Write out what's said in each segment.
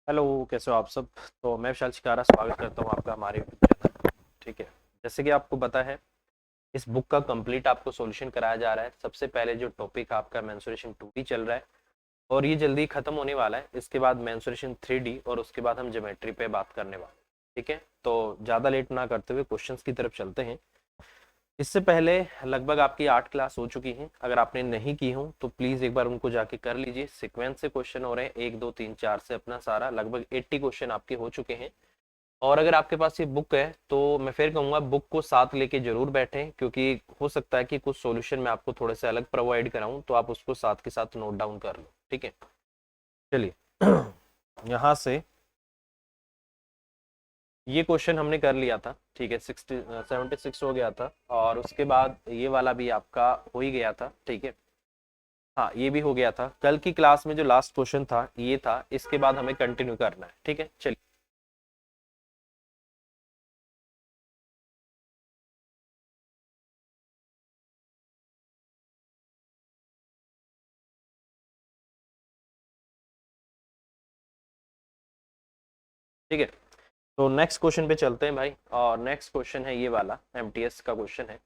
Hello, कैसे हो आप सब। तो मैं विशाल शिकारा स्वागत करता हूँ आपका हमारे यूट्यूब चैनल। ठीक है। जैसे कि आपको पता है, इस बुक का कंप्लीट आपको सॉल्यूशन कराया जा रहा है। सबसे पहले जो टॉपिक आपका मेंसुरेशन 2D चल रहा है और ये जल्दी खत्म होने वाला है। इसके बाद मेंसुरेशन 3D और उसके बाद हम ज्योमेट्री पे बात करने वाले हैं। ठीक है, तो ज़्यादा लेट ना करते हुए क्वेश्चंस की तरफ चलते हैं। इससे पहले लगभग आपकी 8 क्लास हो चुकी हैं। अगर आपने नहीं की हो तो प्लीज़ एक बार उनको जाके कर लीजिए। सीक्वेंस से क्वेश्चन हो रहे हैं, 1 2 3 4 से अपना सारा लगभग 80 क्वेश्चन आपके हो चुके हैं। और अगर आपके पास ये बुक है तो मैं फिर कहूँगा बुक को साथ लेके जरूर बैठें, क्योंकि हो सकता है कि कुछ सॉल्यूशन मैं आपको थोड़े से अलग प्रोवाइड कराऊं, तो आप उसको साथ के साथ नोट डाउन कर लो। ठीक है, चलिए। यहाँ से ये क्वेश्चन हमने कर लिया था। ठीक है, 76 हो गया था और उसके बाद ये वाला भी आपका हो ही गया था। ठीक है, हाँ ये भी हो गया था। कल की क्लास में जो लास्ट क्वेश्चन था ये था, इसके बाद हमें कंटिन्यू करना है। ठीक है, चलिए। ठीक है, तो नेक्स्ट क्वेश्चन पे चलते हैं भाई। और नेक्स्ट क्वेश्चन है ये वाला, एमटीएस का क्वेश्चन है।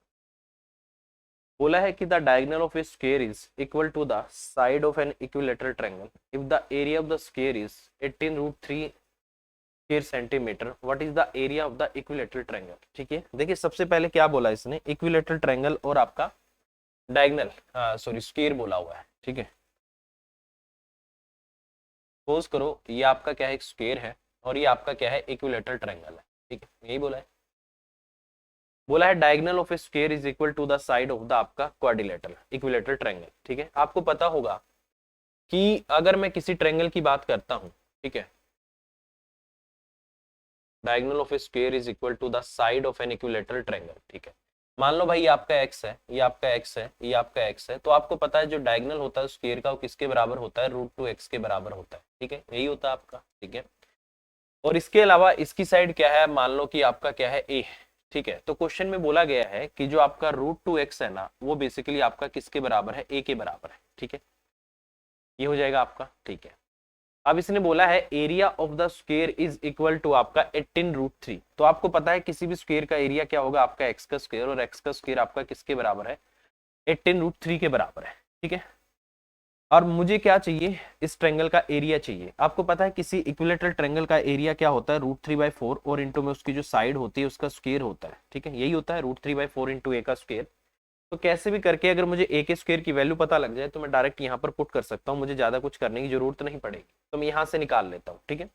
बोला है कि the diagonal of a square is equal to the side of an equilateral triangle if the area of the square is 18√3 square centimetre. What is the area of the equilateral triangle. ठीक है, देखिए सबसे पहले क्या बोला इसने, equilateral triangle और आपका डायगोनल, सॉरी स्क्वायर बोला हुआ है। ठीक है, सपोज करो ये आपका क्या है, एक स्क्वायर है और ये आपका क्या है, इक्विलेटरल ट्रायंगल है। ठीक है, यही बोला है। बोला है diagonal of a square is equal to the side of the आपका क्वाड्रिलेटरल इक्विलेटरल ट्रायंगल। ठीक है, आपको पता होगा कि अगर मैं किसी ट्रायंगल की बात करता हूं, ठीक है, diagonal of a square is equal to the side of an equilateral triangle. ठीक है, मान लो भाई ये आपका एक्स है, ये आपका एक्स है, ये आपका एक्स है, तो आपको पता है जो डायगोनल होता है स्क्वायर का वो किसके बराबर होता है, √2x के बराबर होता है। ठीक है, यही होता है आपका। ठीक है, और इसके अलावा इसकी साइड क्या है, मान लो कि आपका क्या है, ए। ठीक है, तो क्वेश्चन में बोला गया है कि जो आपका √2x है ना, वो बेसिकली आपका किसके बराबर है, ए के बराबर है। ठीक है, ये हो जाएगा आपका। ठीक है, अब इसने बोला है area of the square is equal to आपका 18√3। तो आपको पता है किसी भी स्क्वायर का एरिया क्या होगा, आपका एक्स का स्क्वायर, और एक्स का स्क्वायर आपका किसके बराबर है, 18√3 के बराबर है। ठीक है, और मुझे क्या चाहिए, इस ट्रेंगल का एरिया चाहिए। आपको पता है किसी इक्विलेटरल ट्रेंगल का एरिया क्या होता है, √3/4 और इंटू में उसकी जो साइड होती है उसका स्क्वायर होता है। ठीक है, यही होता है √3/4 इंटू ए का स्क्वायर। तो कैसे भी करके अगर मुझे ए के स्क्वायर की वैल्यू पता लग जाए तो मैं डायरेक्ट यहाँ पर पुट कर सकता हूँ, मुझे ज्यादा कुछ करने की जरूरत नहीं पड़ेगी। तो मैं यहाँ से निकाल लेता हूँ। ठीक है,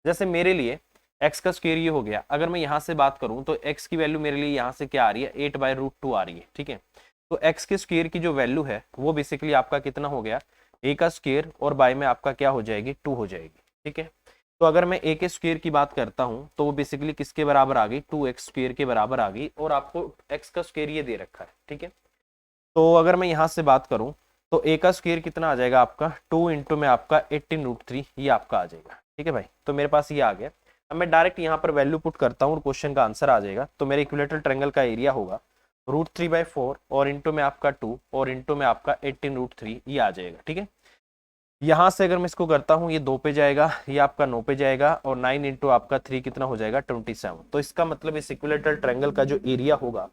जैसे मेरे लिए एक्स का स्क्वायर ये हो गया। अगर मैं यहाँ से बात करूँ तो एक्स की वैल्यू मेरे लिए यहाँ से क्या आ रही है, 8/√2 आ रही है। ठीक है, तो एक्स के स्क्वायर की जो वैल्यू है वो बेसिकली आपका कितना हो गया, ए का स्क्वायर और बाय में आपका क्या हो जाएगी, 2 हो जाएगी। ठीक है, तो अगर मैं ए के स्क्वायर की बात करता हूं तो वो बेसिकली किसके बराबर आ गई, 2x स्क्वायर के बराबर आ गई, और आपको एक्स का स्क्वायर ये दे रखा है। ठीक है, तो अगर मैं यहां से बात करूं तो ए का स्क्वायर कितना आ जाएगा आपका, 2 इंटू में आपका 18√3, ये आपका आ जाएगा। ठीक है भाई, तो मेरे पास ये आ गया। अब मैं डायरेक्ट यहाँ पर वैल्यू पुट करता हूँ और क्वेश्चन का आंसर आ जाएगा। तो मेरे इक्विलेटरल ट्रायंगल का एरिया होगा √3/4 और इंटू में आपका 2 और इंटू में आपका 18√3, ये आ जाएगा। ठीक है, यहां से अगर मैं इसको करता हूं, ये 2 पे जाएगा, ये आपका 9 पे जाएगा, और 9 इंटू आपका 3 कितना हो जाएगा, 27। तो इसका मतलब इस इक्विलेटरल ट्रायंगल का जो एरिया होगा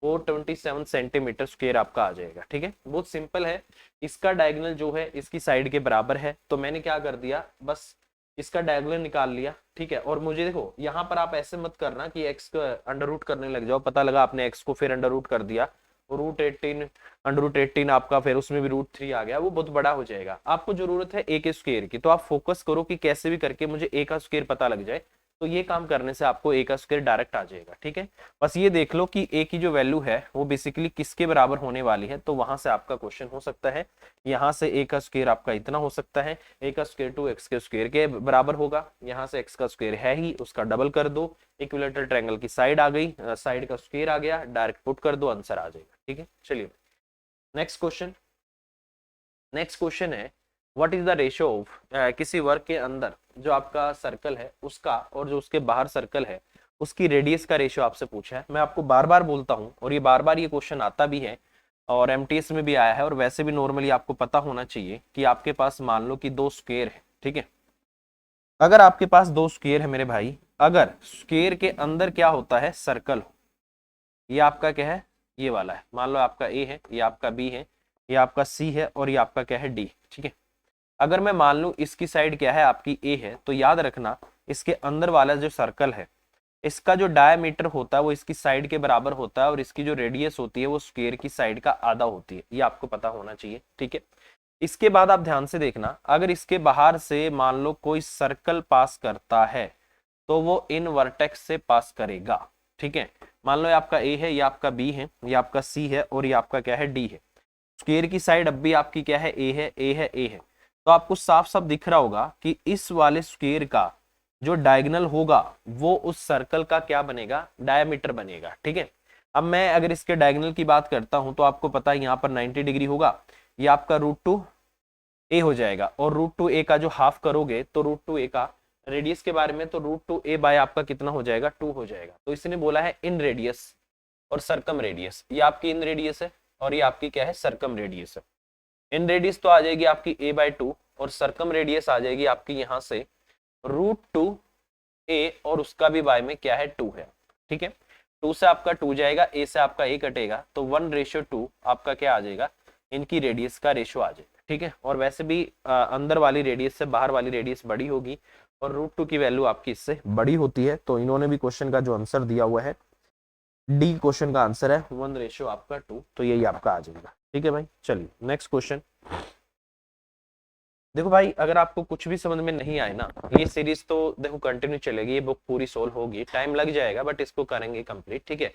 वो 27 सेंटीमीटर स्क्वायर आपका आ जाएगा। ठीक है, बहुत सिंपल है। इसका डायगोनल जो है इसकी साइड के बराबर है, तो मैंने क्या कर दिया, बस इसका डायगोनल निकाल लिया। ठीक है, और मुझे देखो यहाँ पर आप ऐसे मत करना कि एक्स का अंडर रूट करने लग जाओ, पता लगा आपने एक्स को फिर अंडर रूट कर दिया, √18, अंडर रूट 18 आपका, फिर उसमें भी √3 आ गया, वो बहुत बड़ा हो जाएगा। आपको जरूरत है ए के स्क्वायर की, तो आप फोकस करो कि कैसे भी करके मुझे ए का स्क्वायर पता लग जाए। तो ये काम करने से आपको ए का स्क्वायर डायरेक्ट आ जाएगा। ठीक है, बस ये देख लो कि ए की जो वैल्यू है वो बेसिकली किसके बराबर होने वाली है, तो वहां से आपका क्वेश्चन हो सकता है। यहाँ से ए का स्क्वायर आपका इतना हो सकता है, ए का स्क्वायर 2x के स्क्वायर के बराबर होगा। यहाँ से एक्स का स्क्वायर है ही, उसका डबल कर दो, इक्विलेटरल ट्रायंगल की साइड आ गई, साइड का स्क्वायर आ गया, डायरेक्ट पुट कर दो, आंसर आ जाएगा। ठीक है, चलिए नेक्स्ट क्वेश्चन। नेक्स्ट क्वेश्चन है, what is the ratio of, किसी वर्ग के अंदर जो आपका सर्कल है उसका और जो उसके बाहर सर्कल है उसकी रेडियस का रेशियो आपसे पूछा है। मैं आपको बार बार बोलता हूं और ये बार बार ये क्वेश्चन आता भी है और एमटीएस में भी आया है, और वैसे भी नॉर्मली आपको पता होना चाहिए कि आपके पास मान लो कि दो स्क्वायर है। ठीक है, अगर आपके पास दो स्क्वायर है मेरे भाई, अगर स्क्वायर के अंदर क्या होता है, सर्कल, ये आपका क्या है, ये वाला है, मान लो आपका ए है, ये आपका बी है, ये आपका सी है और ये आपका क्या है, डी। ठीक है, अगर मैं मान लूं इसकी साइड क्या है, आपकी ए है, तो याद रखना इसके अंदर वाला जो सर्कल है, इसका जो डायमीटर होता है वो इसकी साइड के बराबर होता है, और इसकी जो रेडियस होती है वो स्क्वायर की साइड का आधा होती है। ये आपको पता होना चाहिए। ठीक है, इसके बाद आप ध्यान से देखना, अगर इसके बाहर से मान लो कोई सर्कल पास करता है तो वो इन वर्टेक्स से पास करेगा। ठीक है, मान लो ये आपका ए है, ये आपका बी है, ये आपका सी है और ये आपका क्या है, डी है। स्क्वायर की साइड अब भी आपकी क्या है, ए है, ए है, ए है। तो आपको साफ साफ दिख रहा होगा कि इस वाले स्क्वायर का जो डायगोनल होगा वो उस सर्कल का क्या बनेगा, डायमीटर बनेगा। ठीक है, अब मैं अगर इसके डायगोनल की बात करता हूं तो आपको पता है यहाँ पर 90 डिग्री होगा, ये आपका √2a हो जाएगा, और √2a का जो हाफ करोगे तो √2a का रेडियस के बारे में, तो √2a बाय आपका कितना हो जाएगा, 2 हो जाएगा। तो इसने बोला है इन रेडियस और सरकम रेडियस, ये आपकी इन रेडियस है और ये आपकी क्या है, सरकम रेडियस है। इन रेडियस तो आ जाएगी आपकी a/2 और सरकम रेडियस आ जाएगी आपकी यहाँ से √2a और उसका भी बाय में क्या है, 2 है। ठीक है, 2 से आपका 2 जाएगा, a से आपका a कटेगा, तो 1:2 आपका क्या आ जाएगा, इनकी रेडियस का रेशो आ जाएगा। ठीक है, और वैसे भी अंदर वाली रेडियस से बाहर वाली रेडियस बड़ी होगी और √2 की वैल्यू आपकी इससे बड़ी होती है। तो इन्होंने भी क्वेश्चन का जो आंसर दिया हुआ है, डी क्वेश्चन का आंसर है 1:2, तो यही आपका आ जाएगा। ठीक है भाई, चलिए नेक्स्ट क्वेश्चन। देखो भाई, अगर आपको कुछ भी समझ में नहीं आए ना, ये सीरीज तो देखो कंटिन्यू चलेगी, ये बुक पूरी सोल्व होगी, टाइम लग जाएगा बट इसको करेंगे कंप्लीट। ठीक है,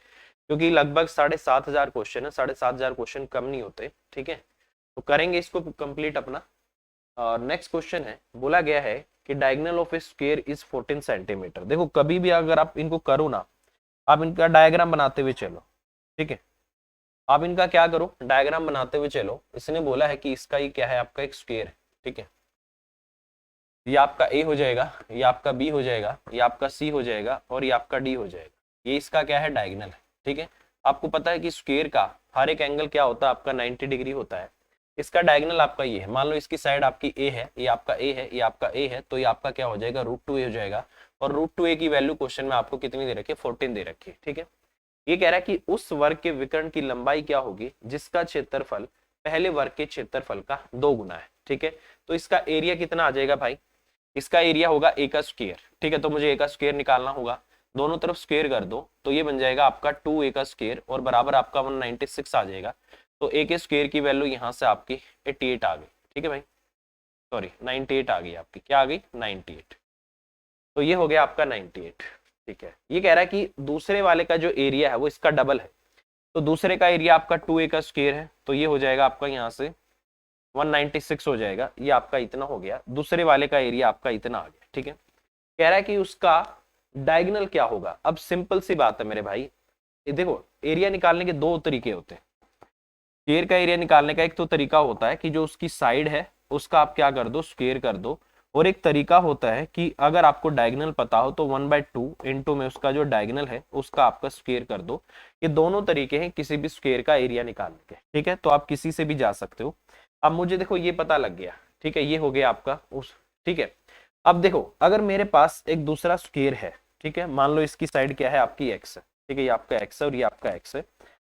क्योंकि लगभग 7,500 क्वेश्चन है, 7,500 क्वेश्चन कम नहीं होते। ठीक है, तो करेंगे इसको कंप्लीट अपना। और नेक्स्ट क्वेश्चन है, बोला गया है कि diagonal of a square is 14 centimetre. देखो कभी भी अगर आप इनको करो ना, आप इनका डायग्राम बनाते हुए चलो। ठीक है, आप इनका क्या करो, डायग्राम बनाते हुए चलो। इसने बोला है कि इसका ये क्या है, आपका एक स्क्वायर है। ठीक है, ये आपका ए हो जाएगा, ये आपका बी हो जाएगा, ये आपका सी हो जाएगा और ये आपका डी हो जाएगा। ये इसका क्या है, डायगोनल है। ठीक है, आपको पता है कि स्क्वायर का हर एक एंगल क्या होता है, आपका 90 डिग्री होता है। इसका डायगोनल आपका ये है, मान लो इसकी साइड आपकी ए है, ये आपका ए है, ये आपका ए है, तो ये आपका क्या हो जाएगा, √2a हो जाएगा। और √2a की वैल्यू क्वेश्चन में आपको कितनी दे रखी है, 14 दे रखी है। ठीक है, ये कह रहा है कि उस वर्ग के विकर्ण की लंबाई क्या होगी जिसका क्षेत्रफल पहले वर्ग के क्षेत्रफल का 2 गुना है। ठीक है, तो इसका एरिया कितना आ जाएगा भाई, इसका एरिया होगा ए का स्क्वायर। ठीक है, तो मुझे ए का स्क्वायर निकालना होगा, दोनों तरफ स्क्वायर कर दो तो ये बन जाएगा आपका 2a का स्क्वायर और बराबर आपका 196 आ जाएगा। तो ए के स्क्वायर की वैल्यू यहाँ से आपकी 88 आ गई। ठीक है भाई, सॉरी 98 आ गई आपकी, क्या आ गई, 98। तो ये हो गया आपका 98। ठीक है, ये कह रहा है कि दूसरे वाले का जो एरिया है वो इसका डबल है, तो दूसरे का एरिया आपका 2a का स्क्वायर है, तो ये हो जाएगा आपका यहाँ से 196 हो जाएगा, ये आपका इतना हो गया, दूसरे वाले का एरिया आपका इतना आ गया। ठीक है, कह रहा है कि उसका डायगोनल क्या होगा। अब सिंपल सी बात है मेरे भाई, ये देखो एरिया निकालने के दो तरीके होते हैं। स्क्वायर का एरिया निकालने का एक तो तरीका होता है कि जो उसकी साइड है उसका आप क्या कर दो, स्क्वायर कर दो, और एक तरीका होता है कि अगर आपको डायगोनल पता हो तो 1/2 इंटू में उसका जो डायगोनल है उसका आपका स्क्वायर कर दो। ये दोनों तरीके हैं किसी भी स्क्वायर का एरिया निकालने के। ठीक है, तो आप किसी से भी जा सकते हो। अब मुझे देखो ये पता लग गया। ठीक है, ये हो गया आपका उस, ठीक है, अब देखो अगर मेरे पास एक दूसरा स्क्वायर है, ठीक है, मान लो इसकी साइड क्या है, आपकी एक्स है। ठीक है, ये आपका एक्स है और ये आपका एक्स है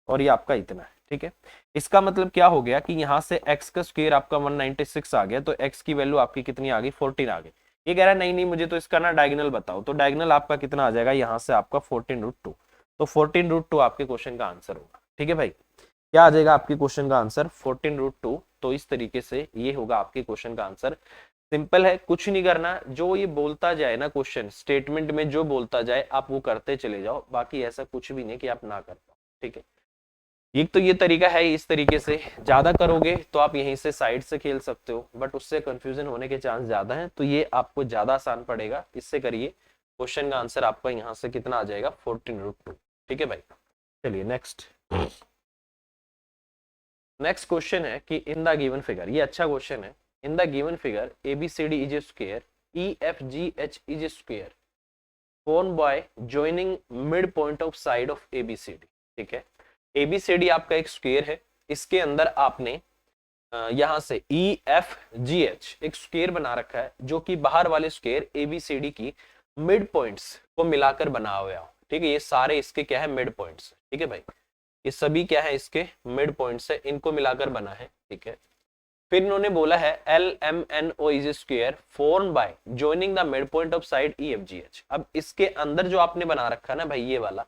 और ये आपका इतना है। ठीक है, इसका मतलब क्या हो गया कि यहाँ से x का स्क्वायर आपका 196 आ गया, तो x की वैल्यू आपकी कितनी आ गई, 14 आ गई। ये कह रहा है नहीं नहीं मुझे तो इसका ना डायगोनल बताओ, तो डायगोनल आपका कितना आ जाएगा, यहाँ से आपका 14√2, तो 14√2 आपके क्वेश्चन का आंसर होगा। ठीक है भाई, क्या आ जाएगा आपके क्वेश्चन का आंसर, 14√2। तो इस तरीके से ये होगा आपके क्वेश्चन का आंसर। सिंपल है, कुछ नहीं करना, जो ये बोलता जाए ना क्वेश्चन स्टेटमेंट में जो बोलता जाए आप वो करते चले जाओ, बाकी ऐसा कुछ भी नहीं कि आप ना कर पाओ। ठीक है, एक तो ये तरीका है, इस तरीके से ज्यादा करोगे तो आप यहीं से साइड से खेल सकते हो, बट उससे कंफ्यूजन होने के चांस ज्यादा हैं, तो ये आपको ज्यादा आसान पड़ेगा, इससे करिए। क्वेश्चन का आंसर आपका यहाँ से कितना आ जाएगा, 14√2। ठीक है भाई, चलिए नेक्स्ट। नेक्स्ट क्वेश्चन है कि इन द गिवन फिगर, ये अच्छा क्वेश्चन है। In the given figure ABCD is a square, EFGH is a square, form by joining mid point of side of ABCD। ठीक है, ABCD आपका एक स्क्वायर है, इसके अंदर आपने यहां से EFGH एक स्क्वायर बना रखा है जो कि बाहर वाले स्क्वायर ABCD की मिड पॉइंट्स को मिलाकर बना हुआ है। ठीक है, ये सारे इसके क्या है, मिड पॉइंट्स। ठीक है भाई, ये सभी क्या है, इसके मिड पॉइंट्स है, इनको मिलाकर बना है। ठीक है, फिर इन्होंने बोला है LMNO is square form by joining the mid point of side EFGH। अब इसके अंदर जो आपने बना रखा है ना भाई, ये वाला,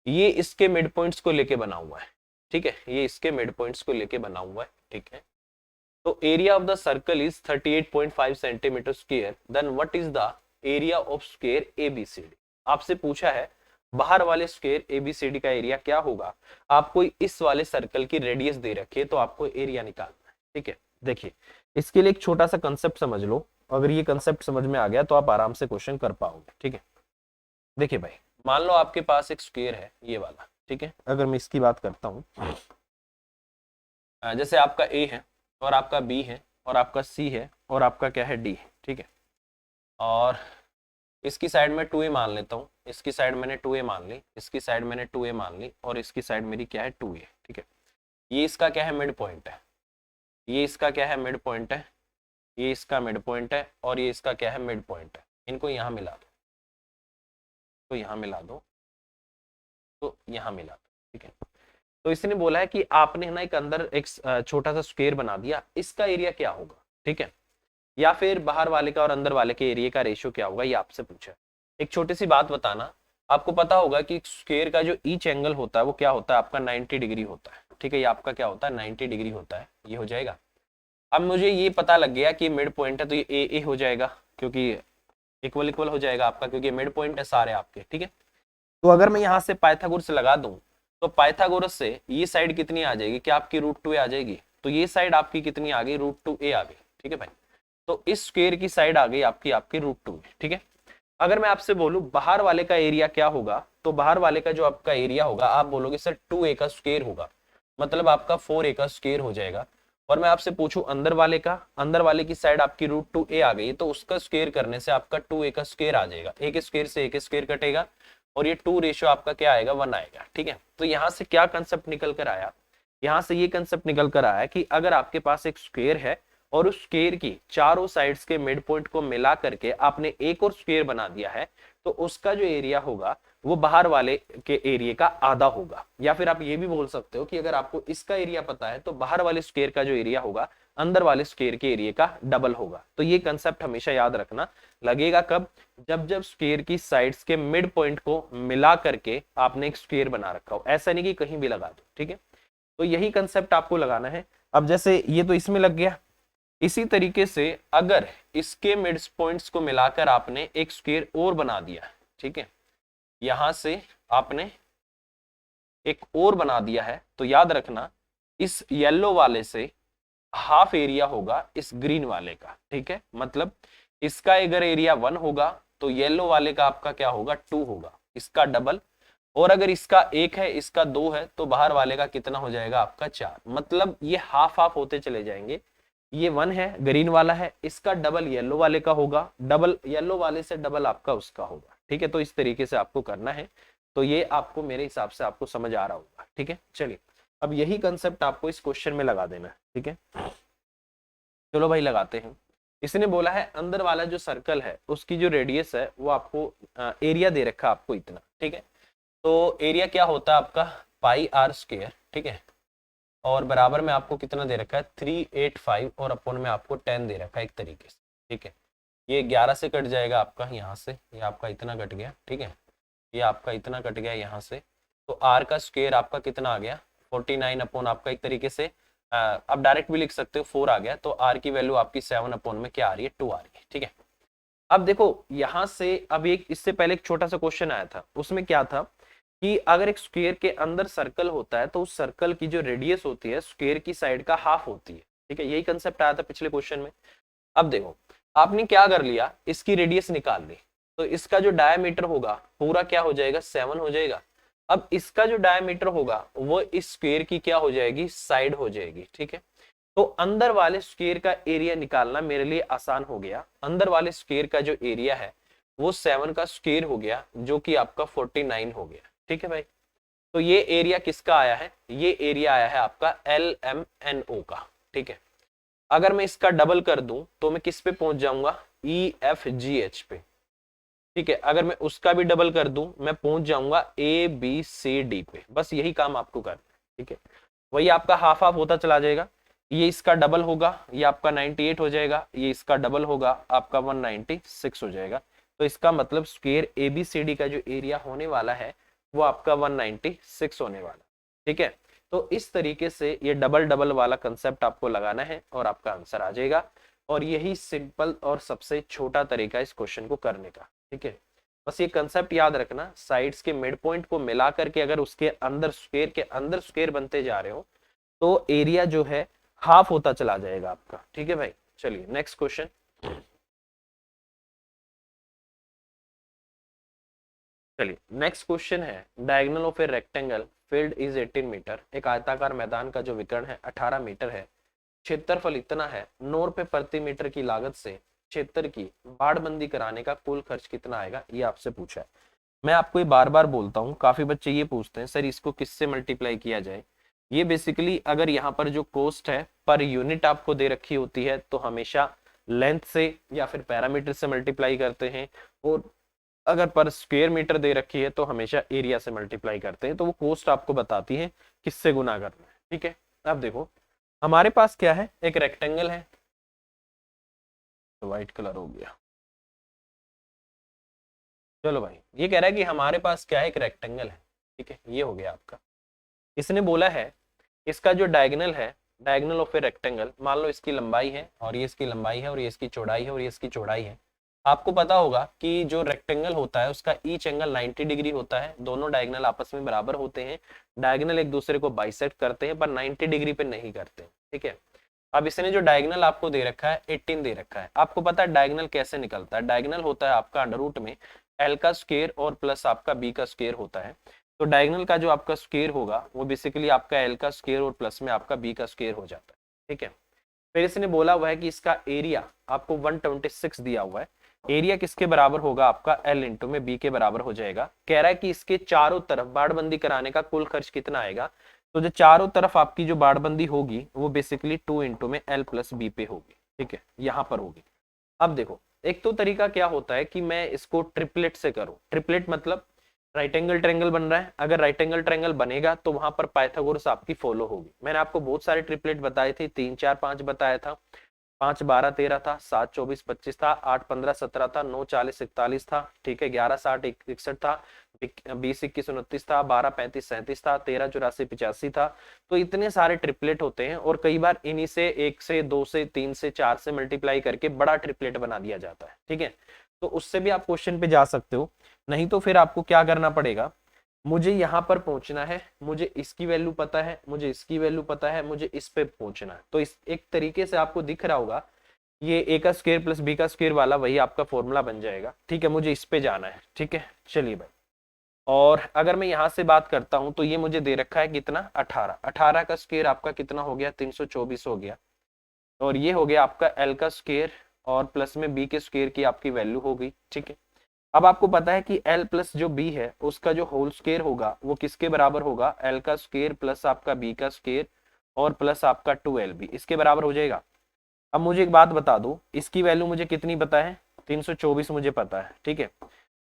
ये इसके मिड पॉइंट्स को लेके बना हुआ है। ठीक है, ये इसके मिड पॉइंट्स को लेके बना हुआ है। ठीक है, तो area of the circle is 38.5 centimetre square, then what is the area of square ABCD। आपसे पूछा है बाहर वाले स्क्वायर ABCD का एरिया क्या होगा, आपको इस वाले सर्कल की रेडियस दे रखी है, तो आपको एरिया निकालना है। ठीक है, देखिए इसके लिए एक छोटा सा कंसेप्ट समझ लो, अगर ये कंसेप्ट समझ में आ गया तो आप आराम से क्वेश्चन कर पाओगे। ठीक है, देखिए भाई, मान लो आपके पास एक स्क्वायर है ये वाला। ठीक है, अगर मैं इसकी बात करता हूं, जैसे आपका A है और आपका B है और आपका C है और आपका क्या है, D है। ठीक है, और इसकी साइड में 2A मान लेता हूँ, इसकी साइड मैंने 2A मान ली, इसकी साइड मैंने 2A मान ली, और इसकी साइड मेरी क्या है, 2A। ठीक है, ये इसका क्या है, मिड पॉइंट है, ये इसका क्या है, मिड पॉइंट है, ये इसका मिड पॉइंट है, और ये इसका क्या है, मिड पॉइंट है। इनको यहाँ मिला दो, तो यहाँ मिला दो, तो यहाँ मिला दो। ठीक है, तो इसने बोला है कि आपने ना एक अंदर एक छोटा सा स्क्वायर बना दिया, इसका एरिया क्या होगा। ठीक है, या फिर बाहर वाले का और अंदर वाले के एरिया का रेशियो क्या होगा, ये आपसे पूछा है। एक छोटी सी बात बताना, आपको पता होगा कि स्क्वायर का जो ईच एंगल होता है वो क्या होता है, आपका 90 डिग्री होता है। ठीक है, ये आपका क्या होता है, 90 डिग्री होता है, ये हो जाएगा। अब मुझे ये पता लग गया कि मिड पॉइंट है, तो ये ए हो जाएगा, क्योंकि इक्वल इक्वल हो जाएगा आपका, क्योंकि मिड पॉइंट है सारे आपके। ठीक है, तो अगर मैं यहाँ से पाइथागोरस लगा दूं, तो पाइथागोरस से ये साइड कितनी आ जाएगी, क्या आपकी √2a आ जाएगी, तो ये साइड आपकी कितनी आ गई, √2a आ गई। ठीक है भाई, तो इस स्क्वायर की साइड आ गई आपकी आपकी √2। ठीक है, अगर मैं आपसे बोलूं बाहर वाले का एरिया क्या होगा, तो बाहर वाले का जो आपका एरिया होगा, आप बोलोगे सर 2a का स्क्वायर होगा, मतलब आपका 4a का स्क्वायर हो जाएगा। और मैं आपसे पूछूं अंदर वाले का, अंदर वाले की साइड आपकी √2a आ गई, तो उसका स्क्वायर करने से आपका 2a का स्क्वायर आ जाएगा, एक स्क्वायर से एक स्क्वायर कटेगा, और ये 2 रेशियो आपका क्या आएगा, 1 आएगा। ठीक है, तो यहाँ से क्या कंसेप्ट निकल कर आया, यहाँ से ये कंसेप्ट निकल कर आया कि अगर आपके पास एक स्क्वायर है और उस स्क्वायर की चारों साइड्स के मिड पॉइंट को मिला करके आपने एक और स्क्वायर बना दिया है, तो उसका जो एरिया होगा वो बाहर वाले के एरिया का आधा होगा। या फिर आप ये भी बोल सकते हो कि अगर आपको इसका एरिया पता है, तो बाहर वाले स्क्वायर का जो एरिया होगा अंदर वाले स्क्वायर के एरिया का डबल होगा। तो ये कंसेप्ट हमेशा याद रखना, लगेगा कब, जब जब स्क्वायर की साइड्स के मिड पॉइंट को मिला करके आपने एक स्क्वायर बना रखा हो, ऐसा नहीं कि कहीं भी लगा दो। ठीक है, तो यही कंसेप्ट आपको लगाना है। अब जैसे ये तो इसमें लग गया, इसी तरीके से अगर इसके मिड पॉइंट्स को मिलाकर आपने एक स्क्वायर और बना दिया, ठीक है, यहां से आपने एक और बना दिया है, तो याद रखना इस येलो वाले से हाफ एरिया होगा इस ग्रीन वाले का। ठीक है, मतलब इसका अगर एरिया 1 होगा, तो येलो वाले का आपका क्या होगा, 2 होगा, इसका डबल। और अगर इसका 1 है, इसका 2 है, तो बाहर वाले का कितना हो जाएगा, आपका 4। मतलब ये हाफ हाफ होते चले जाएंगे, ये 1 है ग्रीन वाला है, इसका डबल येलो वाले का होगा, डबल येलो वाले से डबल आपका उसका होगा। ठीक है, तो इस तरीके से आपको करना है। तो ये आपको मेरे हिसाब से आपको समझ आ रहा होगा। ठीक है, चलिए अब यही कंसेप्ट आपको इस क्वेश्चन में लगा देना है। ठीक है, चलो भाई लगाते हैं। इसने बोला है अंदर वाला जो सर्कल है उसकी जो रेडियस है वो आपको एरिया दे रखा आपको इतना। ठीक है, तो एरिया क्या होता है आपका πr²। ठीक है, और बराबर में आपको कितना दे रखा है 385, और अपन में आपको 10 दे रखा है एक तरीके से। ठीक है, ये 11 से कट जाएगा आपका यहाँ से, ये आपका इतना कट गया। ठीक है, ये आपका इतना कट गया यहाँ से, तो आर का स्क्वायर आपका कितना आ गया 49 अपॉन आपका एक तरीके से आप डायरेक्ट भी लिख सकते हो 4 आ गया, तो आर की वैल्यू आपकी 7 अपॉन में क्या आ रही है 2 आ रही है। ठीक है, अब देखो यहाँ से अब एक इससे पहले एक छोटा सा क्वेश्चन आया था, उसमें क्या था कि अगर एक स्क्वायर के अंदर सर्कल होता है तो उस सर्कल की जो रेडियस होती है स्क्वायर की साइड का हाफ होती है। ठीक है, यही कंसेप्ट आया था पिछले क्वेश्चन में। अब देखो आपने क्या कर लिया, इसकी रेडियस निकाल ली, तो इसका जो डायमीटर होगा पूरा क्या हो जाएगा 7 हो जाएगा। अब इसका जो डायमीटर होगा वो इस स्क्वायर की क्या हो जाएगी, साइड हो जाएगी। ठीक है, तो अंदर वाले स्क्वायर का एरिया निकालना मेरे लिए आसान हो गया। अंदर वाले स्क्वायर का जो एरिया है वो 7 का स्क्वायर हो गया, जो कि आपका 49 हो गया। ठीक है भाई, तो ये एरिया किसका आया है, ये एरिया आया है आपका LMNO का। ठीक है। अगर मैं इसका डबल कर दूं तो मैं किस पे पहुंच जाऊंगा, EFGH पे, ठीक है। अगर मैं उसका भी डबल कर दूं मैं पहुंच जाऊंगा ABCD पे। बस यही काम आपको करना है, ठीक है। वही आपका हाफ हाफ होता चला जाएगा, ये इसका डबल होगा, ये आपका 98 हो जाएगा, ये इसका डबल होगा, आपका 196 हो जाएगा। तो इसका मतलब स्क्वायर ABCD का जो एरिया होने वाला है वो आपका 196 होने वाला, ठीक है। तो इस तरीके से ये डबल डबल वाला कंसेप्ट आपको लगाना है और आपका आंसर आ जाएगा। और यही सिंपल और सबसे छोटा तरीका इस क्वेश्चन को करने का, ठीक है। बस ये कंसेप्ट याद रखना, साइड्स के मिड पॉइंट को मिला करके अगर उसके अंदर स्क्वायर के अंदर स्क्वायर बनते जा रहे हो तो एरिया जो है हाफ होता चला जाएगा आपका, ठीक है भाई। चलिए नेक्स्ट क्वेश्चन। चलिए नेक्स्ट क्वेश्चन है, diagonal of a rectangle field is 18 metre. एक आयताकार मैदान का जो विकर्ण है 18 मीटर है, क्षेत्रफल इतना है, 9 रुपए प्रति मीटर की लागत से क्षेत्र की बाड़बंदी कराने का कुल खर्च कितना आएगा, ये आपसे पूछा है। मैं आपको ये बार बार बोलता हूँ, काफी बच्चे ये पूछते हैं सर इसको किससे मल्टीप्लाई किया जाए। ये बेसिकली अगर यहाँ पर जो कॉस्ट है पर यूनिट आपको दे रखी होती है तो हमेशा लेंथ से या फिर पैरामीटर से मल्टीप्लाई करते हैं, और अगर पर स्क्वायर मीटर दे रखी है तो हमेशा एरिया से मल्टीप्लाई करते हैं। तो वो कॉस्ट आपको बताती है किससे गुना करना है, ठीक है। अब देखो हमारे पास क्या है, एक रेक्टेंगल है, तो व्हाइट कलर हो गया। चलो भाई, ये कह रहा है कि हमारे पास क्या है, एक रेक्टेंगल है, ठीक है, ये हो गया आपका। इसने बोला है इसका जो डायगोनल है, डायगोनल ऑफ ए रेक्टेंगल, मान लो इसकी लंबाई है और ये इसकी लंबाई है और ये इसकी चौड़ाई है और ये इसकी चौड़ाई है। आपको पता होगा कि जो रेक्टेंगल होता है उसका ईच एंगल 90 डिग्री होता है, दोनों डायगोनल आपस में बराबर होते हैं, डायगोनल एक दूसरे को बाइसेक्ट करते हैं पर 90 डिग्री पे नहीं करते, ठीक है। अब इसने जो डायगोनल आपको दे रखा है 18 दे रखा है। आपको पता है डायगोनल कैसे निकलता है, डायगोनल होता है आपका अंडर रूट में एल का स्क्वायर और प्लस आपका बी का स्क्वायर होता है। तो डायगोनल का जो आपका स्क्वायर होगा वो बेसिकली आपका एल का स्क्वायर और प्लस में आपका बी का स्क्वायर हो जाता है, ठीक है। फिर इसने बोला हुआ है कि इसका एरिया आपको 126 दिया हुआ है, एरिया किसके बराबर होगा आपका एल इंटू में बी के बराबर हो जाएगा। कह रहा है कि इसके चारों तरफ बाड़बंदी कराने का कुल खर्च कितना आएगा। तो जो चारों तरफ आपकी जो बाड़बंदी होगी वो बेसिकली 2 इंटू में एल प्लस बी पे होगी, ठीक है, यहाँ पर होगी। अब देखो एक तो तरीका क्या होता है कि मैं इसको ट्रिपलेट से करूं, ट्रिपलेट मतलब राइट एंगल ट्रायंगल बन रहा है, अगर राइट एंगल ट्रायंगल बनेगा तो वहां पर पाइथागोरस आपकी फॉलो होगी। मैंने आपको बहुत सारे ट्रिपलेट बताए थे, 3 4 5 बताया था, 5 12 13 था, 7 24 25 था, 8 15 17 था, 9 40 41 था, ठीक है, 11 60 61 था, 20 21 29 था, 12 35 37 था, 13 84 85 था। तो इतने सारे ट्रिपलेट होते हैं और कई बार इन्हीं से 1 से 2 से 3 से 4 से मल्टीप्लाई करके बड़ा ट्रिपलेट बना दिया जाता है, ठीक है। तो उससे भी आप क्वेश्चन पे जा सकते हो, नहीं तो फिर आपको क्या करना पड़ेगा, मुझे यहाँ पर पहुंचना है, मुझे इसकी वैल्यू पता है, मुझे इसकी वैल्यू पता है, मुझे इस पे पहुंचना है। तो इस एक तरीके से आपको दिख रहा होगा ये ए का स्क्वायर प्लस बी का स्क्वायर वाला वही आपका फॉर्मूला बन जाएगा, ठीक है। मुझे इस पे जाना है, ठीक है। चलिए भाई, और अगर मैं यहाँ से बात करता हूँ तो ये मुझे दे रखा है कितना, 18, 18 का स्क्वायर आपका कितना हो गया, 324 हो गया, और ये हो गया आपका एल का स्क्वायर और प्लस में बी के स्क्वायर की आपकी वैल्यू हो गई, ठीक है। अब आपको पता है कि L प्लस जो B है उसका जो होल स्क्वायर होगा वो किसके बराबर होगा, L का स्क्वायर प्लस आपका B का स्क्वायर और प्लस आपका 2LB, इसके बराबर हो जाएगा। अब मुझे एक बात बता दो, इसकी वैल्यू मुझे कितनी पता है, 324 मुझे पता है, ठीक है।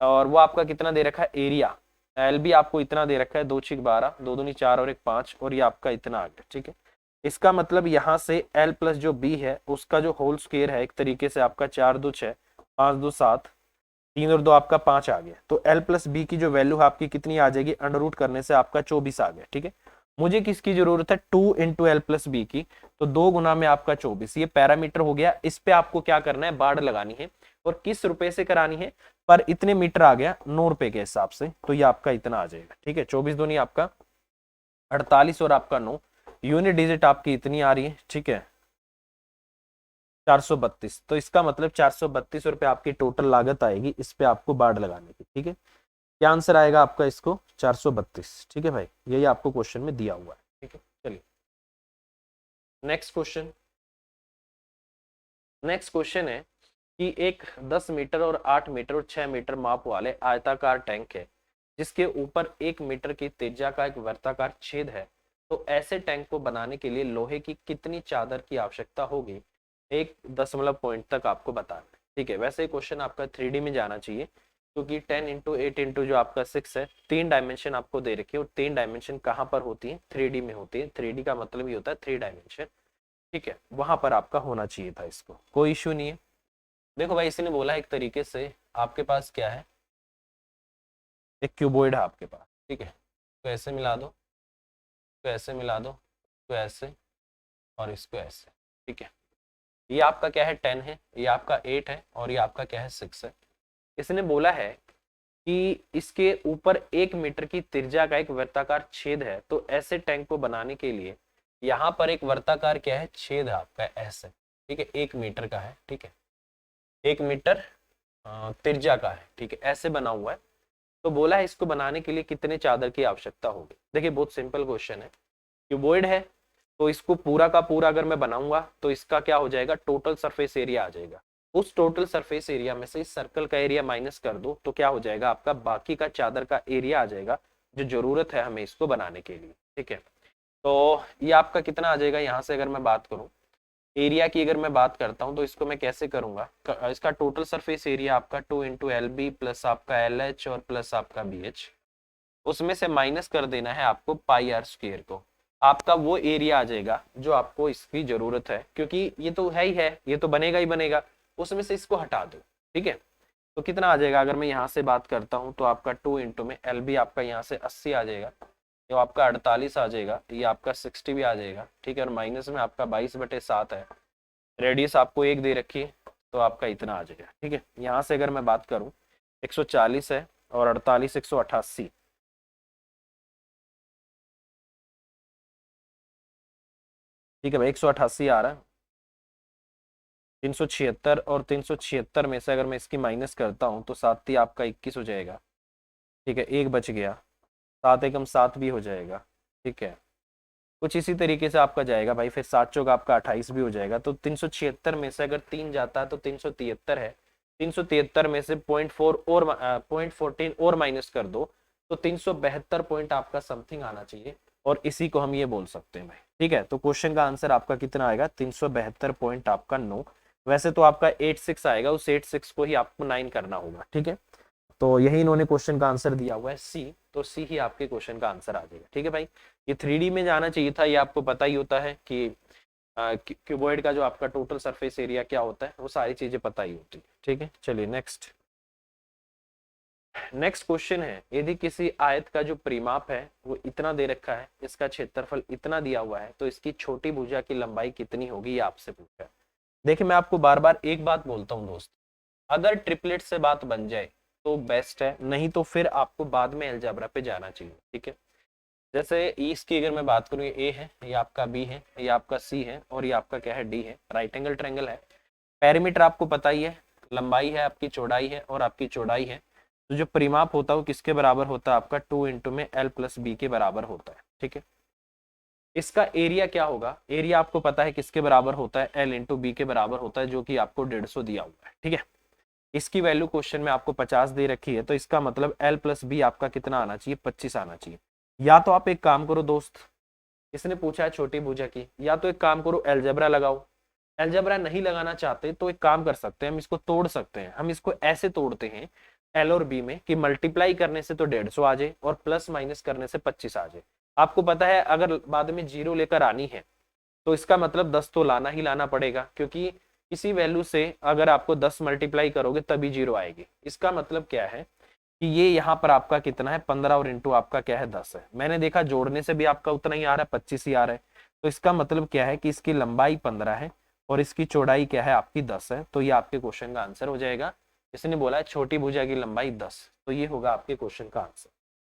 और वो आपका कितना दे रखा है एरिया, LB आपको इतना दे रखा है, 2 6 12, 2 दूनी 4 और 1 5, और ये आपका इतना आ गया, ठीक है। इसका मतलब यहाँ से L प्लस जो B है उसका जो होल स्क्वायर है एक तरीके से आपका 4 2 6 5 2 7, 3 और 2 आपका 5 आ गया। तो L प्लस बी की जो वैल्यू आपकी कितनी आ जाएगी, अंडर रूट करने से आपका 24 आ गया, ठीक है। मुझे किसकी जरूरत है, 2 इंटू एल प्लस बी की, तो 2 गुना में आपका 24, ये पैरामीटर हो गया। इस पे आपको क्या करना है, बाड़ लगानी है, और किस रुपए से करानी है, पर इतने मीटर आ गया 9 रुपए के हिसाब से, तो ये आपका इतना आ जाएगा, ठीक है। 24 दूनी आपका 48 और आपका 9, यूनिट डिजिट आपकी इतनी आ रही है, ठीक है, 432। तो इसका मतलब 432 रुपए आपकी टोटल लागत आएगी इस पे आपको बाड़ लगाने की, ठीक है। क्या आंसर आएगा आपका इसको, 432, ठीक है भाई, यही आपको क्वेश्चन में दिया हुआ है, ठीक है। चलिए नेक्स्ट क्वेश्चन। नेक्स्ट क्वेश्चन है कि एक 10 मीटर और 8 मीटर और 6 मीटर माप वाले आयताकार टैंक है जिसके ऊपर 1 मीटर की त्रिज्या का एक वर्ताकार छेद है, तो ऐसे टैंक को बनाने के लिए लोहे की कितनी चादर की आवश्यकता होगी, एक दशमलव पॉइंट तक आपको बताना है। ठीक है, वैसे क्वेश्चन आपका 3D में जाना चाहिए, क्योंकि 10 × 8 जो आपका 6 है, 3 डायमेंशन आपको दे रखी है, और 3 डायमेंशन कहाँ पर होती है, 3D में होती है। 3D का मतलब ही होता है 3 डायमेंशन। ठीक है, वहां पर आपका होना चाहिए था, इसको कोई इश्यू नहीं है। देखो भाई, इसने बोला एक तरीके से आपके पास क्या है, एक क्यूबॉइड है आपके पास। ठीक है, तो ऐसे मिला दो, तो ऐसे मिला दो, तो ऐसे, और इसको ऐसे। ठीक है, ये आपका क्या है, 10 है, ये आपका 8 है, और ये आपका क्या है, 6 है। इसने बोला है कि इसके ऊपर 1 मीटर की त्रिज्या का एक वृत्ताकार छेद है, तो ऐसे टैंक को बनाने के लिए यहाँ पर एक वृत्ताकार क्या है, छेद है आपका ऐसे। ठीक है, 1 मीटर का है। ठीक है, 1 मीटर त्रिज्या का है। ठीक है, ऐसे बना हुआ है। तो बोला है इसको बनाने के लिए कितने चादर की आवश्यकता होगी। देखिए, बहुत सिंपल क्वेश्चन है, क्यूबॉइड है, तो इसको पूरा का पूरा अगर मैं बनाऊंगा तो इसका क्या हो जाएगा, टोटल सरफेस एरिया आ जाएगा। उस टोटल सरफेस एरिया में से इस सर्कल का एरिया माइनस कर दो, तो क्या हो जाएगा आपका, बाकी का चादर का एरिया आ जाएगा जो जरूरत है हमें इसको बनाने के लिए। ठीक है, तो ये आपका कितना आ जाएगा, यहाँ से अगर मैं बात करूँ एरिया की, अगर मैं बात करता हूँ तो इसको मैं कैसे करूंगा, इसका टोटल सरफेस एरिया आपका 2 × LB प्लस आपका LH और प्लस आपका BH, उसमें से माइनस कर देना है आपको πr² को। आपका वो एरिया आ जाएगा जो आपको इसकी जरूरत है, क्योंकि ये तो है ही है, ये तो बनेगा ही बनेगा, उसमें से इसको हटा दो। ठीक है, तो कितना आ जाएगा, अगर मैं यहाँ से बात करता हूँ तो आपका 2 में LB आपका यहाँ से 80 आ जाएगा, तो आपका 48 आ जाएगा, ये आपका 60 भी आ जाएगा। ठीक है, और माइनस में आपका 22/7 है, रेडियस आपको 1 दे रखी है, तो आपका इतना आ जाएगा। ठीक है, यहाँ से अगर मैं बात करूँ 140 है, और 48 188। ठीक है भाई, 188 आ रहा है, 376, और 376 में से अगर मैं इसकी माइनस करता हूँ तो 7 ही आपका 21 हो जाएगा। ठीक है, एक बच गया, 7 एकम 7 भी हो जाएगा। ठीक है, कुछ इसी तरीके से आपका जाएगा भाई, फिर 7 चौक आपका 28 भी हो जाएगा। तो 376 में से अगर 3 जाता है तो 373 है, 373 में से 0.4 और 0.14 और माइनस कर दो, तो 372 पॉइंट आपका समथिंग आना चाहिए, और इसी को हम ये बोल सकते हैं भाई। ठीक है, तो क्वेश्चन का आंसर आपका कितना आएगा, 372 पॉइंट आपका 9। वैसे तो आपका 86 आएगा, उस 86 को ही आपको 9 करना होगा। ठीक है, तो यही इन्होंने क्वेश्चन का आंसर दिया हुआ है सी, तो सी ही आपके क्वेश्चन का आंसर आ जाएगा। ठीक है भाई, ये 3D में जाना चाहिए था, ये आपको पता ही होता है कि क्यूबॉइड का जो आपका टोटल सरफेस एरिया क्या होता है, वो सारी चीजें पता ही होती है। ठीक है, चलिए नेक्स्ट। नेक्स्ट क्वेश्चन है, यदि किसी आयत का जो परिमाप है वो इतना दे रखा है, इसका क्षेत्रफल इतना दिया हुआ है, तो इसकी छोटी भुजा की लंबाई कितनी होगी, ये आपसे पूछा है। देखिए, मैं आपको बार बार एक बात बोलता हूँ दोस्त, अगर ट्रिपलेट से बात बन जाए तो बेस्ट है, नहीं तो फिर आपको बाद में अलजेब्रा पे जाना चाहिए। ठीक है, जैसे इसकी अगर मैं बात करूँ, ये ए है, ये आपका बी है, ये आपका सी है, और ये आपका क्या है, डी है। राइट एंगल ट्रायंगल है, पेरीमीटर आपको पता ही है, लंबाई है आपकी, चौड़ाई है, और आपकी चौड़ाई है। तो जो परिमाप होता है वो किसके बराबर होता है, आपका 2 में L+B के बराबर होता है। ठीक है, इसका एरिया क्या होगा, एरिया आपको पता है किसके बराबर होता है, L×B के बराबर होता है, जो कि आपको 150 दिया हुआ है। ठीक है, इसकी वैल्यू क्वेश्चन में आपको 50 दे रखी है, तो इसका मतलब L+B आपका कितना आना चाहिए, 25 आना चाहिए। या तो आप एक काम करो दोस्त, इसने पूछा है छोटी भुजा की, या तो एक काम करो अलजेब्रा लगाओ। अलजेब्रा नहीं लगाना चाहते तो एक काम कर सकते हैं, हम इसको तोड़ सकते हैं। हम इसको ऐसे तोड़ते हैं L और B में कि मल्टीप्लाई करने से तो 150 आ जाए, और प्लस माइनस करने से 25 आ जाए। आपको पता है अगर बाद में 0 लेकर आनी है तो इसका मतलब 10 तो लाना ही लाना पड़ेगा, क्योंकि किसी वैल्यू से अगर आपको 10 मल्टीप्लाई करोगे तभी 0 आएगी। इसका मतलब क्या है कि ये यहाँ पर आपका कितना है, 15, और इंटू आपका क्या है, 10 है। मैंने देखा जोड़ने से भी आपका उतना ही आ रहा है, 25 ही आ रहा है। तो इसका मतलब क्या है कि इसकी लंबाई 15 है और इसकी चौड़ाई क्या है, आपकी 10 है। तो ये आपके क्वेश्चन का आंसर हो जाएगा। इसने बोला है छोटी भुजा की लंबाई 10, तो ये होगा आपके क्वेश्चन का आंसर।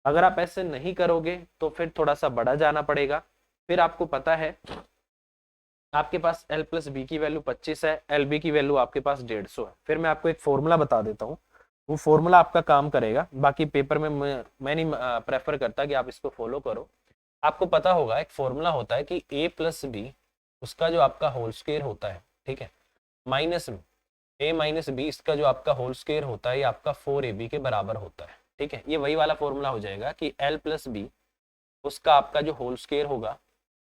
अगर आप ऐसे नहीं करोगे तो फिर थोड़ा सा बड़ा जाना पड़ेगा। फिर आपको पता है आपके पास L+B की वैल्यू 25 है, LB की वैल्यू आपके पास 150 है। फिर मैं आपको एक फॉर्मूला बता देता हूँ, वो फॉर्मूला आपका काम करेगा। बाकी पेपर में मैं नहीं प्रेफर करता कि आप इसको फॉलो करो। आपको पता होगा एक फॉर्मूला होता है कि A+B उसका जो आपका होल स्क्वायर होता है, ठीक है, माइनस A-B इसका जो आपका होल स्क्वायर होता है, ये आपका 4AB के बराबर होता है। ठीक है, ये वही वाला फॉर्मूला हो जाएगा कि L+B उसका आपका जो होल स्क्वायर होगा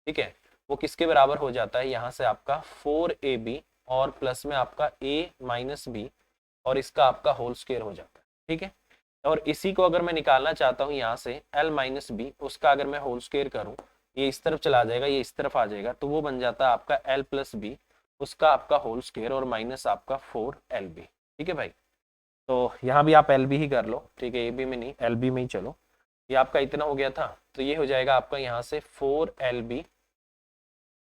ठीक है, वो किसके बराबर हो जाता है, यहाँ से आपका 4ab और प्लस में आपका a माइनस बी और इसका आपका होल स्क्वायर हो जाता है। ठीक है, और इसी को अगर मैं निकालना चाहता हूँ यहाँ से l माइनस बी, उसका अगर मैं होल स्क्वायर करूँ, ये इस तरफ चला जाएगा, ये इस तरफ आ जाएगा, तो वो बन जाता है आपका l प्लस बी, उसका आपका होल स्क्वायर और माइनस आपका 4lb। ठीक है भाई, तो यहाँ भी आप एल बी ही कर लो। ठीक है, ए बी में नहीं, एल बी में ही चलो। ये आपका इतना हो गया था, तो ये हो जाएगा आपका यहाँ से 4lb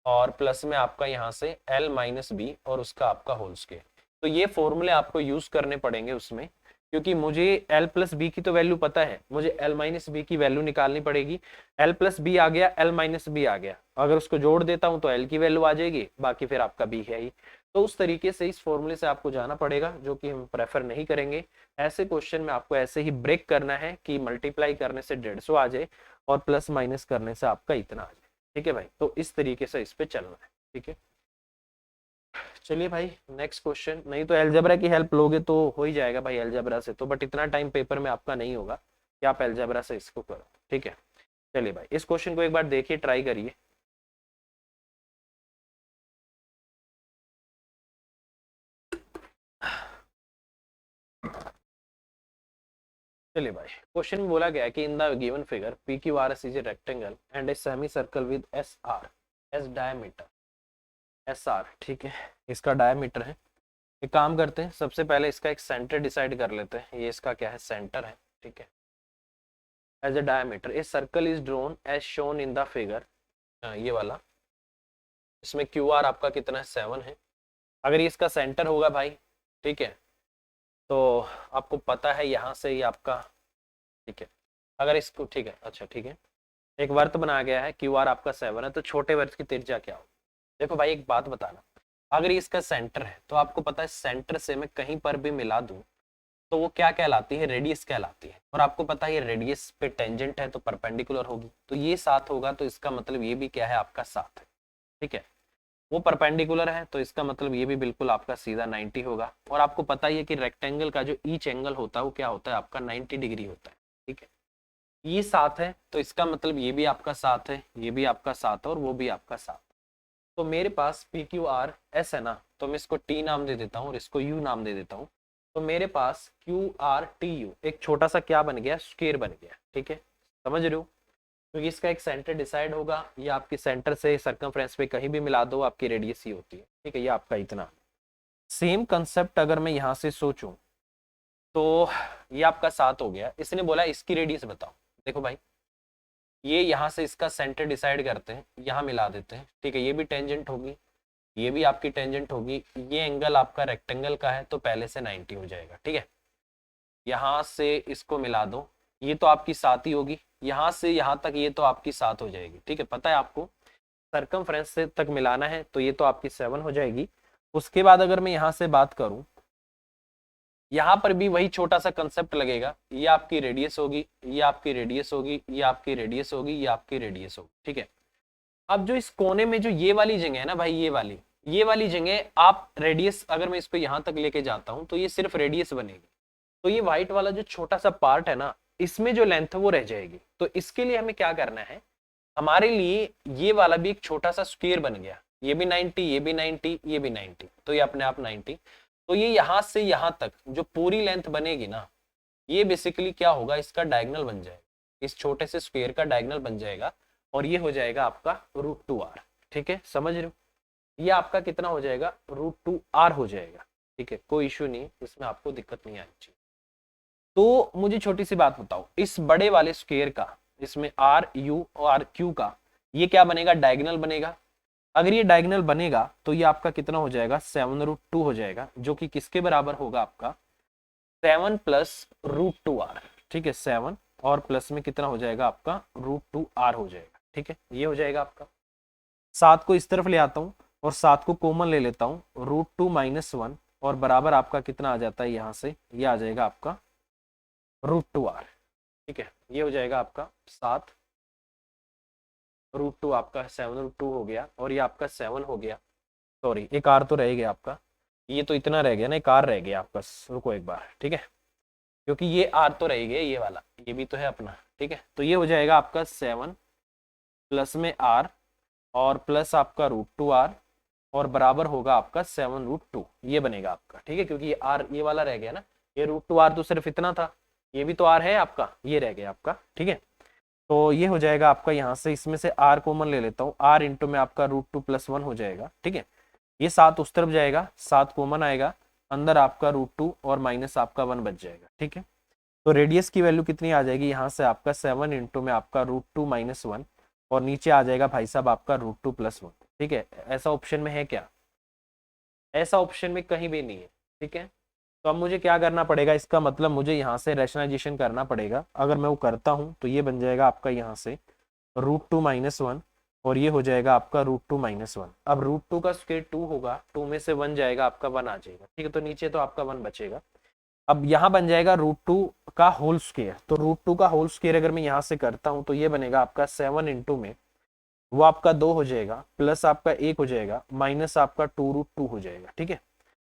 और प्लस में आपका यहाँ से l माइनस बी और उसका आपका होल स्क्वायर। तो ये फॉर्मूले आपको यूज करने पड़ेंगे उसमें, क्योंकि मुझे l प्लस बी की तो वैल्यू पता है, मुझे l माइनस बी की वैल्यू निकालनी पड़ेगी। l प्लस बी आ गया, l माइनस बी आ गया, अगर उसको जोड़ देता हूँ तो l की वैल्यू आ जाएगी, बाकी फिर आपका b है ही। तो उस तरीके से इस फॉर्मूले से आपको जाना पड़ेगा, जो कि हम प्रेफर नहीं करेंगे। ऐसे क्वेश्चन में आपको ऐसे ही ब्रेक करना है कि मल्टीप्लाई करने से 150 आ जाए और प्लस माइनस करने से आपका इतना आ जाए। ठीक है भाई, तो इस तरीके से इस पे चलना है। ठीक है, चलिए भाई नेक्स्ट क्वेश्चन। नहीं तो अलजेब्रा की हेल्प लोगे तो हो ही जाएगा भाई अलजेब्रा से तो, बट इतना टाइम पेपर में आपका नहीं होगा कि आप अलजेब्रा से इसको करो। ठीक है, चलिए भाई इस क्वेश्चन को एक बार देखिए, ट्राई करिए। चलिए भाई, क्वेश्चन में बोला गया कि in the given figure P Q R S is a rectangle and a semi circle with S R S diameter S R. ठीक है, इसका डायमीटर है। एक काम करते हैं, सबसे पहले इसका एक सेंटर डिसाइड कर लेते हैं। ये इसका क्या है, सेंटर है। ठीक है, as a diameter a circle is drawn as shown in the figure, ये वाला, इसमें क्यू आर आपका कितना है, 7 है। अगर ये इसका सेंटर होगा भाई, ठीक है, तो आपको पता है यहाँ से ये आपका, ठीक है, अगर इसको, ठीक है, अच्छा ठीक है, एक वर्त बनाया गया है, क्यू आर आपका 7 है, तो छोटे वर्त की त्रिज्या क्या हो। देखो भाई एक बात बताना, अगर ये इसका सेंटर है तो आपको पता है सेंटर से मैं कहीं पर भी मिला दूं तो वो क्या कहलाती है, रेडियस कहलाती है। और आपको पता है ये रेडियस पे टेंजेंट है तो परपेंडिकुलर होगी, तो ये 7 होगा, तो इसका मतलब ये भी क्या है, आपका 7 है। ठीक है, वो परपेंडिकुलर है तो इसका मतलब ये भी बिल्कुल आपका सीधा 90 होगा। और आपको पता ही है कि रेक्टेंगल का जो ईच एंगल होता है वो क्या होता है, आपका 90 डिग्री होता है। ठीक है, ये 7 है तो इसका मतलब ये भी आपका 7 है, ये भी आपका 7 है और वो भी आपका 7। तो मेरे पास पी क्यू आर एस है ना, तो मैं इसको टी नाम दे देता हूँ और इसको यू नाम दे देता हूँ। तो मेरे पास क्यू आर टी यू एक छोटा सा क्या बन गया, स्क्वायर बन गया। ठीक है, समझ रहे हो, क्योंकि इसका एक सेंटर डिसाइड होगा, ये आपकी सेंटर से सर्कमफ्रेंस पे कहीं भी मिला दो आपकी रेडियस ही होती है। ठीक है, ये आपका इतना। सेम कंसेप्ट अगर मैं यहाँ से सोचूं तो ये आपका 7 हो गया, इसने बोला इसकी रेडियस बताओ। देखो भाई, ये यहाँ से इसका सेंटर डिसाइड करते हैं, यहाँ मिला देते हैं। ठीक है, ये भी टेंजेंट होगी, ये भी आपकी टेंजेंट होगी, ये एंगल आपका रेक्टेंगल का है तो पहले से 90 हो जाएगा। ठीक है, यहाँ से इसको मिला दो, ये तो आपकी 7 ही होगी, यहाँ से यहाँ तक ये तो आपकी 7 हो जाएगी। ठीक है, पता है आपको सर्कमफ्रेंस से तक मिलाना है तो ये तो आपकी 7 हो जाएगी। उसके बाद अगर मैं यहाँ से बात करूं, यहाँ पर भी वही छोटा सा कंसेप्ट लगेगा, ये आपकी रेडियस होगी, ये आपकी रेडियस होगी, ये आपकी रेडियस होगी, ये आपकी रेडियस होगी। ठीक है, अब जो इस कोने में जो ये वाली जगह है ना भाई, ये वाली जगह आप रेडियस, अगर मैं इसको यहाँ तक लेके जाता हूँ तो ये सिर्फ रेडियस बनेगी। तो ये व्हाइट वाला जो छोटा सा पार्ट है ना, इसमें जो लेंथ है वो रह जाएगी। तो इसके लिए हमें क्या करना है, हमारे लिए ये वाला भी एक छोटा सा स्क्वायर बन गया, ये भी 90, ये भी 90, ये भी 90, तो ये अपने आप 90। तो ये यहाँ से यहाँ तक जो पूरी लेंथ बनेगी ना, ये बेसिकली क्या होगा, इसका डायगोनल बन जाएगा, इस छोटे से स्क्वायर का डायगोनल बन जाएगा और ये हो जाएगा आपका √2r। ठीक है, समझ रहे हो, ये आपका कितना हो जाएगा, √2r हो जाएगा। ठीक है, कोई इश्यू नहीं, इसमें आपको दिक्कत नहीं आनी चाहिए। तो मुझे छोटी सी बात बताओ, इस बड़े वाले स्क्वायर का, इसमें आर यू और आर क्यू का, ये क्या बनेगा, डायगोनल बनेगा। अगर ये डायगोनल बनेगा तो ये आपका कितना हो जाएगा, 7√2 हो जाएगा, जो कि किसके बराबर होगा, आपका 7 प्लस √2r। ठीक है, 7 और प्लस में कितना हो जाएगा, आपका √2r हो जाएगा। ठीक है, ये हो जाएगा आपका। 7 को इस तरफ ले आता हूँ और 7 को कॉमन ले लेता हूँ, √2 - 1 और बराबर आपका कितना आ जाता है, यहाँ से ये आ जाएगा आपका √2r। ठीक है, ये हो जाएगा आपका 7 √2, आपका 7√2 हो गया और ये आपका 7 हो गया। सॉरी, एक आर तो रह गया आपका, ये तो इतना रह गया ना, एक आर रह गया आपका, रुको एक बार। ठीक है, क्योंकि ये आर तो रह गया, ये वाला ये भी तो है अपना। ठीक है, तो ये हो जाएगा आपका 7 प्लस में आर और प्लस आपका √2r और बराबर होगा आपका 7√2, ये बनेगा आपका, ठीक है, क्योंकि ये r ये वाला रह गया ना, ये √2r तो सिर्फ इतना था, ये भी तो r है आपका, ये रह गया आपका, ठीक है। तो ये हो जाएगा आपका, यहाँ से इसमें से r कॉमन ले लेता हूँ, r इंटू में आपका √2 + 1 हो जाएगा, ठीक है। ये 7 उस तरफ जाएगा, 7 कॉमन आएगा, अंदर आपका √2 और माइनस आपका 1 बच जाएगा, ठीक है। तो रेडियस की वैल्यू कितनी आ जाएगी, यहाँ से आपका 7 इंटू में आपका √2 - 1 और नीचे आ जाएगा भाई साहब आपका √2 + 1, ठीक है। ऐसा ऑप्शन में है क्या? ऐसा ऑप्शन में कहीं भी नहीं है, ठीक है। तो अब मुझे क्या करना पड़ेगा, इसका मतलब मुझे यहाँ से रैशनलाइजेशन करना पड़ेगा। अगर मैं वो करता हूँ तो ये बन जाएगा आपका यहाँ से √2 - 1 और ये हो जाएगा आपका √2 - 1। अब √2 का स्क्वायर 2 होगा, 2 में से 1 जाएगा आपका 1 आ जाएगा, ठीक है। तो नीचे तो आपका 1 बचेगा। अब यहाँ बन जाएगा √2 का होल स्क्वायर, तो √2 का होल स्क्वायर अगर मैं यहाँ से करता हूँ तो ये बनेगा आपका 7 इंटू में वो आपका 2 हो जाएगा, प्लस आपका 1 हो जाएगा, माइनस आपका 2√2 हो जाएगा, ठीक है।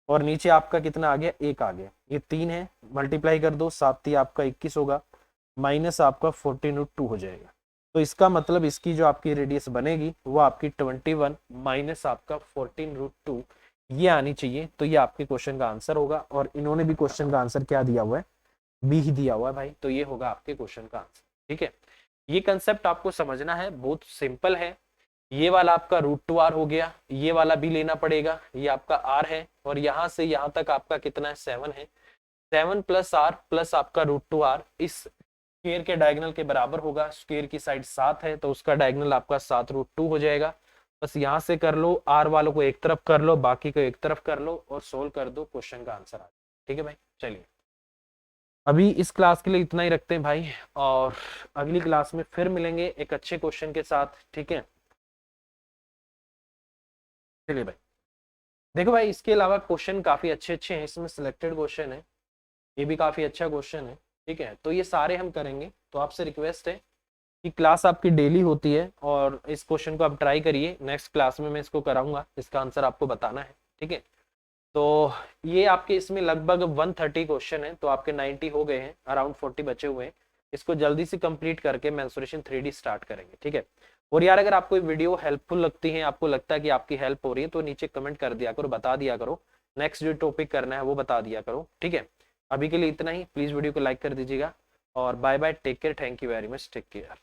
और नीचे आपका कितना आ गया, 1 आ गया, ये 3 है, मल्टीप्लाई कर दो, 7 आपका 21 होगा, माइनस आपका 14√2 हो जाएगा। तो इसका मतलब इसकी जो आपकी रेडियस बनेगी वो आपकी 21 माइनस आपका 14√2 ये आनी चाहिए। तो ये आपके क्वेश्चन का आंसर होगा, और इन्होंने भी क्वेश्चन का आंसर क्या दिया हुआ है, बी ही दिया हुआ है भाई। तो ये होगा आपके क्वेश्चन का आंसर, ठीक है। ये कंसेप्ट आपको समझना है, बहुत सिंपल है। ये वाला आपका √2r हो गया, ये वाला भी लेना पड़ेगा, ये आपका r है, और यहाँ से यहाँ तक आपका कितना है, 7 है, 7 + r प्लस आपका √2r इस स्क्वायर के डायगोनल के बराबर होगा। स्क्वायर की साइड 7 है तो उसका डायगोनल आपका 7√2 हो जाएगा। बस यहाँ से कर लो, r वालों को एक तरफ कर लो, बाकी को एक तरफ कर लो और सोल्व कर दो, क्वेश्चन का आंसर आ जाए, ठीक है भाई। चलिए अभी इस क्लास के लिए इतना ही रखते हैं भाई, और अगली क्लास में फिर मिलेंगे एक अच्छे क्वेश्चन के साथ, ठीक है। चलिए भाई, देखो भाई इसके अलावा क्वेश्चन काफी अच्छे अच्छे हैं, इसमें सिलेक्टेड क्वेश्चन है, ये भी काफी अच्छा क्वेश्चन है, ठीक है। तो ये सारे हम करेंगे, तो आपसे रिक्वेस्ट है कि क्लास आपकी डेली होती है और इस क्वेश्चन को आप ट्राई करिए, नेक्स्ट क्लास में मैं इसको कराऊंगा, इसका आंसर आपको बताना है, ठीक है। तो ये आपके इसमें लगभग 130 क्वेश्चन है, तो आपके 90 हो गए हैं, अराउंड 40 बचे हुए हैं। इसको जल्दी से कंप्लीट करके मेंसुरेशन 3D स्टार्ट करेंगे, ठीक है। और यार अगर आपको वीडियो हेल्पफुल लगती है, आपको लगता है कि आपकी हेल्प हो रही है, तो नीचे कमेंट कर दिया करो, बता दिया करो, नेक्स्ट जो टॉपिक करना है वो बता दिया करो, ठीक है। अभी के लिए इतना ही, प्लीज वीडियो को लाइक कर दीजिएगा, और bye bye, take care, thank you very much, take care.